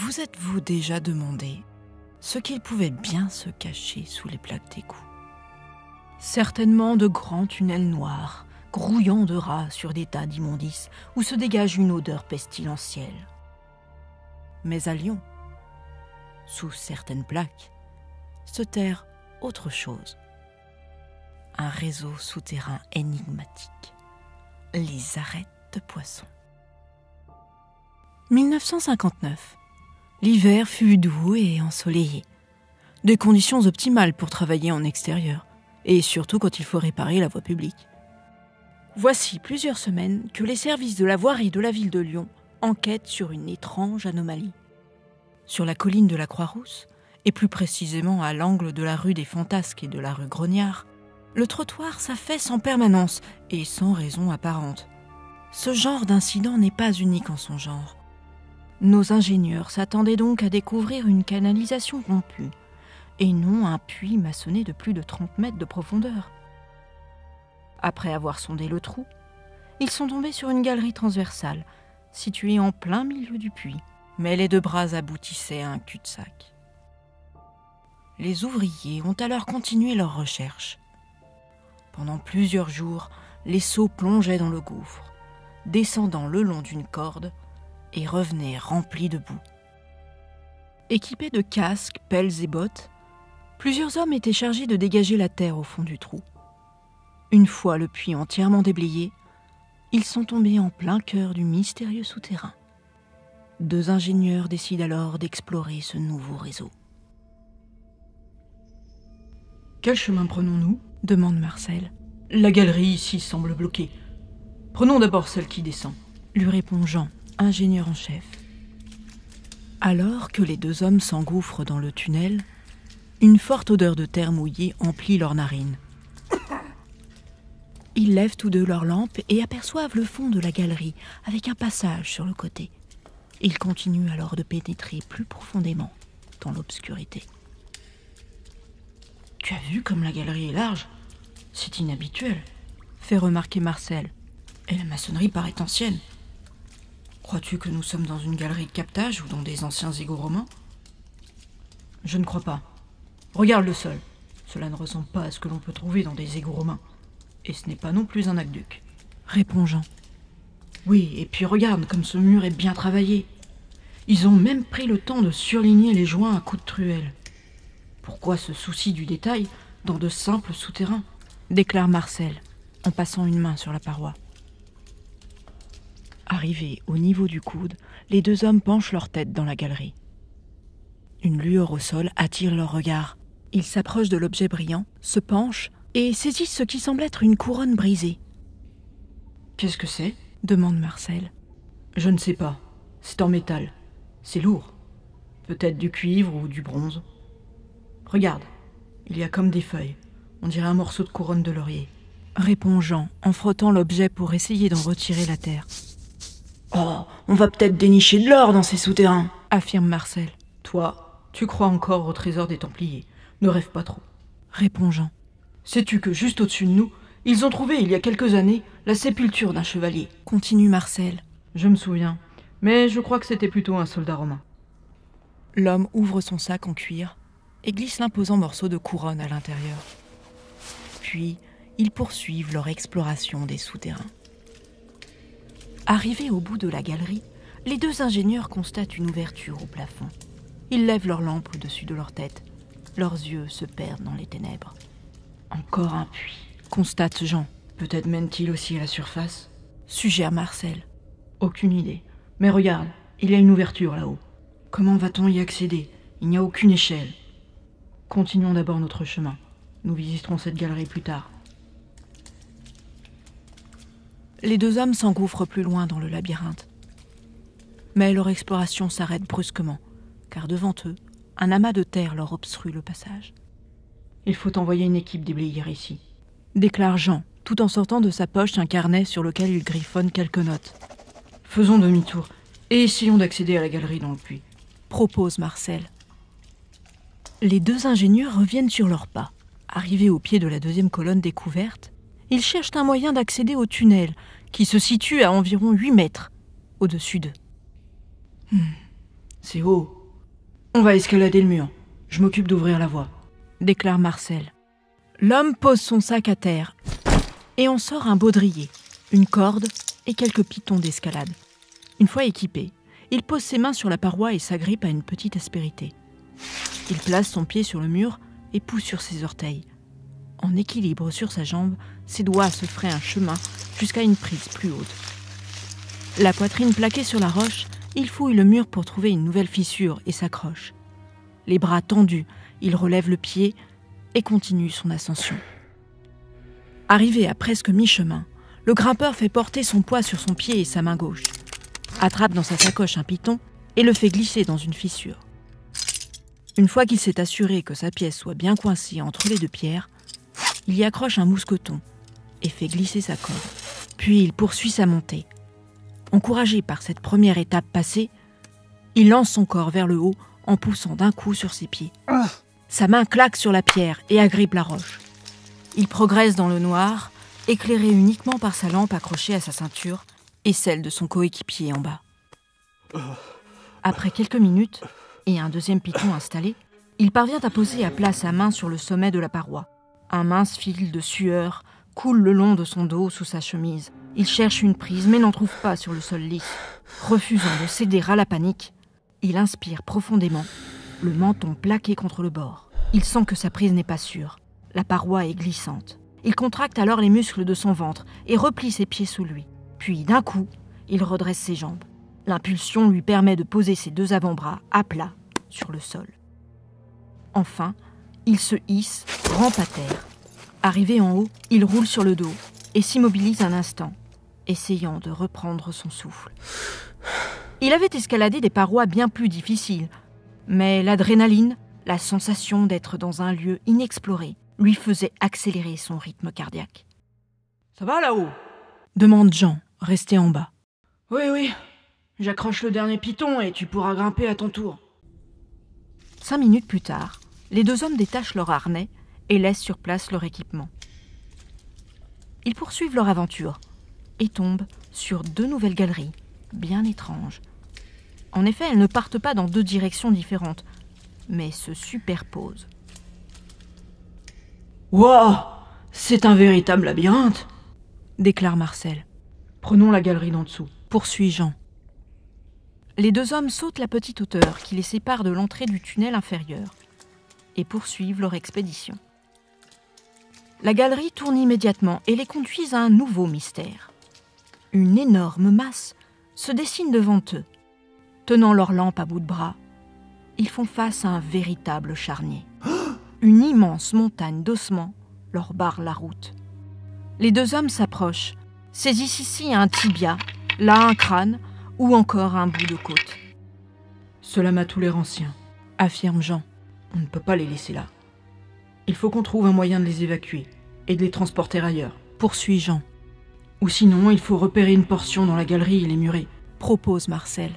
Vous êtes-vous déjà demandé ce qu'il pouvait bien se cacher sous les plaques d'égout? Certainement de grands tunnels noirs, grouillant de rats sur des tas d'immondices où se dégage une odeur pestilentielle. Mais à Lyon, sous certaines plaques, se terre autre chose. Un réseau souterrain énigmatique. Les arêtes de poissons. 1959. L'hiver fut doux et ensoleillé. Des conditions optimales pour travailler en extérieur, et surtout quand il faut réparer la voie publique. Voici plusieurs semaines que les services de la voirie de la ville de Lyon enquêtent sur une étrange anomalie. Sur la colline de la Croix-Rousse, et plus précisément à l'angle de la rue des Fantasques et de la rue Grognard, le trottoir s'affaisse en permanence et sans raison apparente. Ce genre d'incident n'est pas unique en son genre. Nos ingénieurs s'attendaient donc à découvrir une canalisation rompue, et non un puits maçonné de plus de 30 mètres de profondeur. Après avoir sondé le trou, ils sont tombés sur une galerie transversale, située en plein milieu du puits, mais les deux bras aboutissaient à un cul-de-sac. Les ouvriers ont alors continué leurs recherches. Pendant plusieurs jours, les seaux plongeaient dans le gouffre, descendant le long d'une corde, et revenaient remplis de boue. Équipés de casques, pelles et bottes, plusieurs hommes étaient chargés de dégager la terre au fond du trou. Une fois le puits entièrement déblayé, ils sont tombés en plein cœur du mystérieux souterrain. Deux ingénieurs décident alors d'explorer ce nouveau réseau. Quel chemin prenons-nous ? Demande Marcel. La galerie ici semble bloquée. Prenons d'abord celle qui descend. Lui répond Jean, ingénieur en chef. Alors que les deux hommes s'engouffrent dans le tunnel, une forte odeur de terre mouillée emplit leurs narines. Ils lèvent tous deux leurs lampes et aperçoivent le fond de la galerie avec un passage sur le côté. Ils continuent alors de pénétrer plus profondément dans l'obscurité. Tu as vu comme la galerie est large ? C'est inhabituel, fait remarquer Marcel. Et la maçonnerie paraît ancienne. Crois-tu que nous sommes dans une galerie de captage ou dans des anciens égouts romains ? Je ne crois pas. Regarde le sol. Cela ne ressemble pas à ce que l'on peut trouver dans des égouts romains. Et ce n'est pas non plus un aqueduc. Répond Jean. Oui, et puis regarde comme ce mur est bien travaillé. Ils ont même pris le temps de surligner les joints à coups de truelle. Pourquoi ce souci du détail dans de simples souterrains ? Déclare Marcel, en passant une main sur la paroi. Arrivés au niveau du coude, les deux hommes penchent leur tête dans la galerie. Une lueur au sol attire leur regard. Ils s'approchent de l'objet brillant, se penchent et saisissent ce qui semble être une couronne brisée. « Qu'est-ce que c'est » demande Marcel. « Je ne sais pas. C'est en métal. C'est lourd. Peut-être du cuivre ou du bronze. Regarde, il y a comme des feuilles. On dirait un morceau de couronne de laurier. » Répond Jean en frottant l'objet pour essayer d'en retirer la terre. « Oh, on va peut-être dénicher de l'or dans ces souterrains » affirme Marcel. « Toi, tu crois encore au trésor des Templiers. Ne rêve pas trop. » Répond Jean. « Sais-tu que juste au-dessus de nous, ils ont trouvé il y a quelques années la sépulture d'un chevalier ?» Continue Marcel. « Je me souviens, mais je crois que c'était plutôt un soldat romain. » L'homme ouvre son sac en cuir et glisse l'imposant morceau de couronne à l'intérieur. Puis, ils poursuivent leur exploration des souterrains. Arrivés au bout de la galerie, les deux ingénieurs constatent une ouverture au plafond. Ils lèvent leurs lampes au-dessus de leur tête. Leurs yeux se perdent dans les ténèbres. « Encore un puits, » constate Jean. « Peut-être mène-t-il aussi à la surface ?» suggère Marcel. « Aucune idée. Mais regarde, il y a une ouverture là-haut. Comment va-t-on y accéder ? Il n'y a aucune échelle. Continuons d'abord notre chemin. Nous visiterons cette galerie plus tard. » Les deux hommes s'engouffrent plus loin dans le labyrinthe. Mais leur exploration s'arrête brusquement, car devant eux, un amas de terre leur obstrue le passage. « Il faut envoyer une équipe déblayer ici, » déclare Jean, tout en sortant de sa poche un carnet sur lequel il griffonne quelques notes. « Faisons demi-tour et essayons d'accéder à la galerie dans le puits, » propose Marcel. Les deux ingénieurs reviennent sur leurs pas. Arrivés au pied de la deuxième colonne découverte, ils cherchent un moyen d'accéder au tunnel, qui se situe à environ 8 mètres au-dessus d'eux. C'est haut, On va escalader le mur. Je m'occupe d'ouvrir la voie, déclare Marcel. L'homme pose son sac à terre et en sort un baudrier, une corde et quelques pitons d'escalade. Une fois équipé, il pose ses mains sur la paroi et s'agrippe à une petite aspérité. Il place son pied sur le mur et pousse sur ses orteils. En équilibre sur sa jambe, ses doigts se fraient un chemin jusqu'à une prise plus haute. La poitrine plaquée sur la roche, il fouille le mur pour trouver une nouvelle fissure et s'accroche. Les bras tendus, il relève le pied et continue son ascension. Arrivé à presque mi-chemin, le grimpeur fait porter son poids sur son pied et sa main gauche, attrape dans sa sacoche un piton et le fait glisser dans une fissure. Une fois qu'il s'est assuré que sa pièce soit bien coincée entre les deux pierres, il y accroche un mousqueton et fait glisser sa corde. Puis il poursuit sa montée. Encouragé par cette première étape passée, il lance son corps vers le haut en poussant d'un coup sur ses pieds. Sa main claque sur la pierre et agrippe la roche. Il progresse dans le noir, éclairé uniquement par sa lampe accrochée à sa ceinture et celle de son coéquipier en bas. Après quelques minutes et un deuxième piton installé, il parvient à poser à plat sa main sur le sommet de la paroi. Un mince fil de sueur coule le long de son dos sous sa chemise. Il cherche une prise mais n'en trouve pas sur le sol lisse. Refusant de céder à la panique, il inspire profondément, le menton plaqué contre le bord. Il sent que sa prise n'est pas sûre. La paroi est glissante. Il contracte alors les muscles de son ventre et replie ses pieds sous lui. Puis, d'un coup, il redresse ses jambes. L'impulsion lui permet de poser ses deux avant-bras à plat sur le sol. Enfin, il se hisse, rampe à terre. Arrivé en haut, il roule sur le dos et s'immobilise un instant, essayant de reprendre son souffle. Il avait escaladé des parois bien plus difficiles, mais l'adrénaline, la sensation d'être dans un lieu inexploré, lui faisait accélérer son rythme cardiaque. « Ça va là-haut » demande Jean, resté en bas. « Oui, j'accroche le dernier piton et tu pourras grimper à ton tour. » 5 minutes plus tard, les deux hommes détachent leur harnais et laissent sur place leur équipement. Ils poursuivent leur aventure et tombent sur 2 nouvelles galeries, bien étranges. En effet, elles ne partent pas dans 2 directions différentes, mais se superposent. « Waouh, c'est un véritable labyrinthe !» déclare Marcel. « Prenons la galerie d'en dessous. » poursuit Jean. Les 2 hommes sautent la petite hauteur qui les sépare de l'entrée du tunnel inférieur et poursuivent leur expédition. La galerie tourne immédiatement et les conduit à un nouveau mystère. Une énorme masse se dessine devant eux. Tenant leur lampe à bout de bras, ils font face à un véritable charnier. Une immense montagne d'ossements leur barre la route. Les 2 hommes s'approchent, saisissent ici un tibia, là un crâne ou encore un bout de côte. « Cela m'a tout l'air ancien, » affirme Jean. « On ne peut pas les laisser là. Il faut qu'on trouve un moyen de les évacuer et de les transporter ailleurs. » poursuit Jean. « Ou sinon, il faut repérer une portion dans la galerie et les murer. » propose Marcel.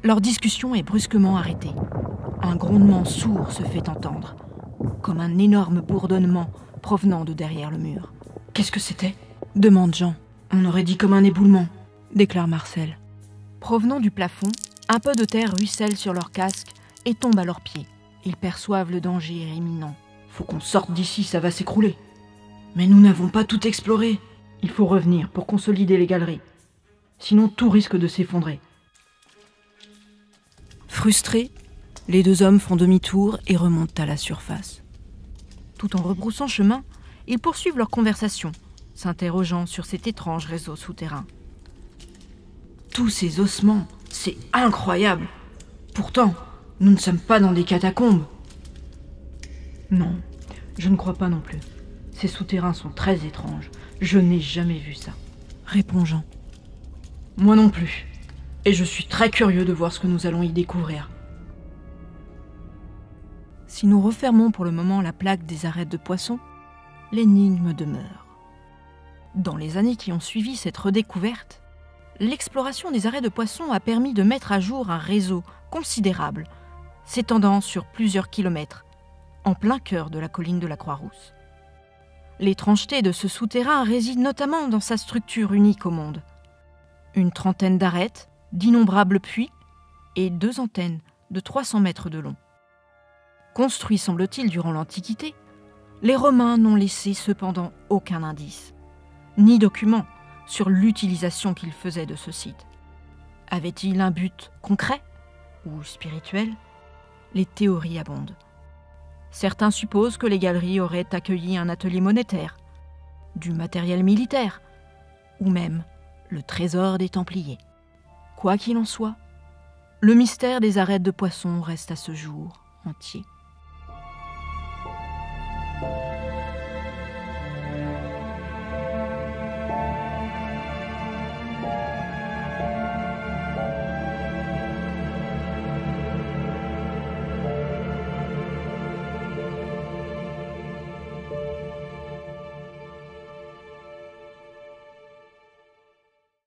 Leur discussion est brusquement arrêtée. Un grondement sourd se fait entendre, comme un énorme bourdonnement provenant de derrière le mur. « Qu'est-ce que c'était » demande Jean. « On aurait dit comme un éboulement, » déclare Marcel. Provenant du plafond, un peu de terre ruisselle sur leur casque et tombe à leurs pieds. Ils perçoivent le danger imminent. « Faut qu'on sorte d'ici, ça va s'écrouler. » « Mais nous n'avons pas tout exploré. Il faut revenir pour consolider les galeries. Sinon tout risque de s'effondrer. » Frustrés, les 2 hommes font demi-tour et remontent à la surface. Tout en rebroussant chemin, ils poursuivent leur conversation, s'interrogeant sur cet étrange réseau souterrain. Tous ces ossements, c'est incroyable. Pourtant, nous ne sommes pas dans des catacombes. Non, je ne crois pas non plus. Ces souterrains sont très étranges. Je n'ai jamais vu ça, répond Jean. Moi non plus. Et je suis très curieux de voir ce que nous allons y découvrir. Si nous refermons pour le moment la plaque des arêtes de poissons, l'énigme demeure. Dans les années qui ont suivi cette redécouverte, l'exploration des arêtes de poissons a permis de mettre à jour un réseau considérable, s'étendant sur plusieurs kilomètres, en plein cœur de la colline de la Croix-Rousse. L'étrangeté de ce souterrain réside notamment dans sa structure unique au monde. Une trentaine d'arêtes, d'innombrables puits et 2 antennes de 300 mètres de long. construits semble-t-il durant l'Antiquité, les Romains n'ont laissé cependant aucun indice, ni document sur l'utilisation qu'ils faisaient de ce site. Avait-il un but concret ou spirituel? Les théories abondent. Certains supposent que les galeries auraient accueilli un atelier monétaire, du matériel militaire, ou même le trésor des Templiers. Quoi qu'il en soit, le mystère des arêtes de poisson reste à ce jour entier.